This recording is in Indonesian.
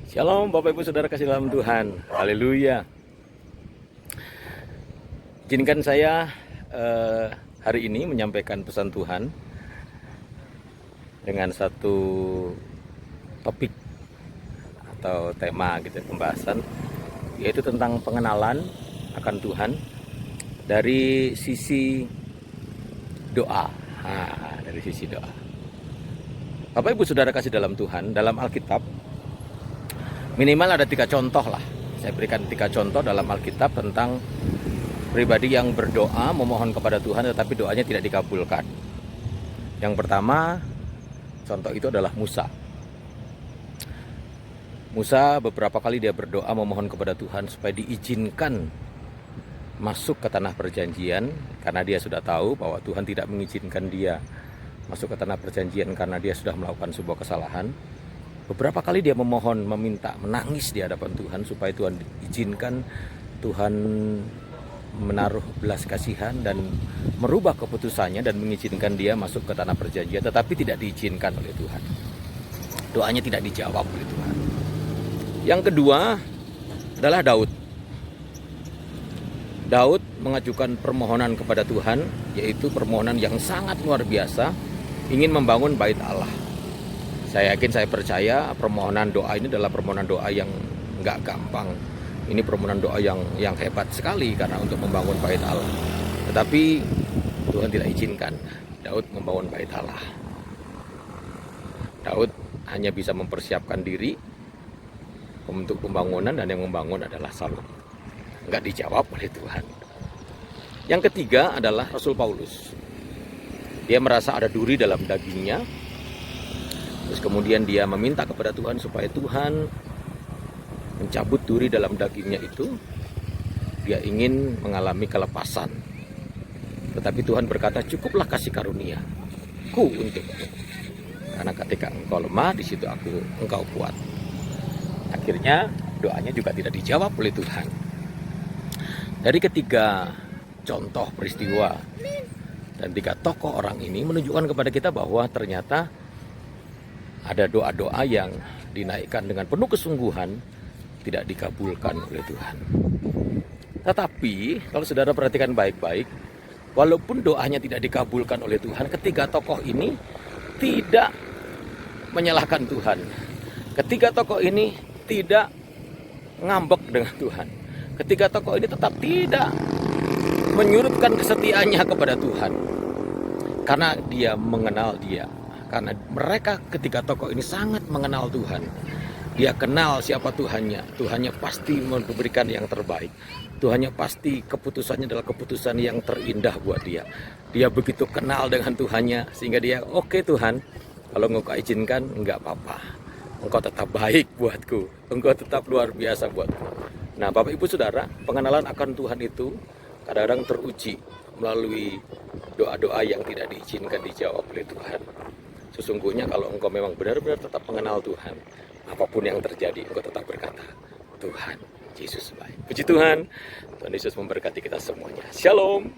Shalom Bapak Ibu Saudara kasih dalam Tuhan. Haleluya. Izinkan saya hari ini menyampaikan pesan Tuhan dengan satu topik atau tema gitu, pembahasan, yaitu tentang pengenalan akan Tuhan dari sisi doa. Dari sisi doa. Bapak Ibu Saudara kasih dalam Tuhan, dalam Alkitab minimal ada 3 contoh lah. Saya berikan 3 contoh dalam Alkitab tentang pribadi yang berdoa memohon kepada Tuhan tetapi doanya tidak dikabulkan. Yang pertama, contoh itu adalah Musa. Musa beberapa kali dia berdoa memohon kepada Tuhan supaya diizinkan masuk ke tanah perjanjian, karena dia sudah tahu bahwa Tuhan tidak mengizinkan dia masuk ke tanah perjanjian karena dia sudah melakukan sebuah kesalahan. Beberapa kali dia memohon, meminta, menangis di hadapan Tuhan supaya Tuhan izinkan, Tuhan menaruh belas kasihan dan merubah keputusannya dan mengizinkan dia masuk ke tanah perjanjian, tetapi tidak diizinkan oleh Tuhan. Doanya tidak dijawab oleh Tuhan. Yang kedua adalah Daud. Daud mengajukan permohonan kepada Tuhan, yaitu permohonan yang sangat luar biasa, ingin membangun bait Allah. Saya yakin, saya percaya permohonan doa ini adalah permohonan doa yang nggak gampang. Ini permohonan doa yang hebat sekali karena untuk membangun bait Allah. Tetapi Tuhan tidak izinkan Daud membangun bait Allah. Daud hanya bisa mempersiapkan diri untuk pembangunan, dan yang membangun adalah Saul. Nggak dijawab oleh Tuhan. Yang ketiga adalah Rasul Paulus. Dia merasa ada duri dalam dagingnya. Terus kemudian dia meminta kepada Tuhan supaya Tuhan mencabut duri dalam dagingnya itu. Dia ingin mengalami kelepasan. Tetapi Tuhan berkata, cukuplah kasih karunia-Ku untukmu. Karena ketika engkau lemah, di situ engkau kuat. Akhirnya doanya juga tidak dijawab oleh Tuhan. Dari ketiga contoh peristiwa dan 3 tokoh orang ini menunjukkan kepada kita bahwa ternyata ada doa-doa yang dinaikkan dengan penuh kesungguhan tidak dikabulkan oleh Tuhan. Tetapi kalau saudara perhatikan baik-baik, walaupun doanya tidak dikabulkan oleh Tuhan, ketiga tokoh ini tidak menyalahkan Tuhan. Ketiga tokoh ini tidak ngambek dengan Tuhan. Ketiga tokoh ini tetap tidak menyurutkan kesetiaannya kepada Tuhan. Karena dia mengenal dia. Karena mereka ketiga tokoh ini sangat mengenal Tuhan. Dia kenal siapa Tuhannya. Tuhannya pasti memberikan yang terbaik. Tuhannya pasti keputusannya adalah keputusan yang terindah buat dia. Dia begitu kenal dengan Tuhannya sehingga dia, oke Tuhan, kalau engkau izinkan enggak apa-apa. Engkau tetap baik buatku. Engkau tetap luar biasa buatku. Nah, Bapak Ibu Saudara, pengenalan akan Tuhan itu kadang-kadang teruji melalui doa-doa yang tidak diizinkan dijawab oleh Tuhan. Sesungguhnya kalau engkau memang benar-benar tetap mengenal Tuhan, apapun yang terjadi, engkau tetap berkata, Tuhan Yesus baik. Puji Tuhan, Tuhan Yesus memberkati kita semuanya. Shalom.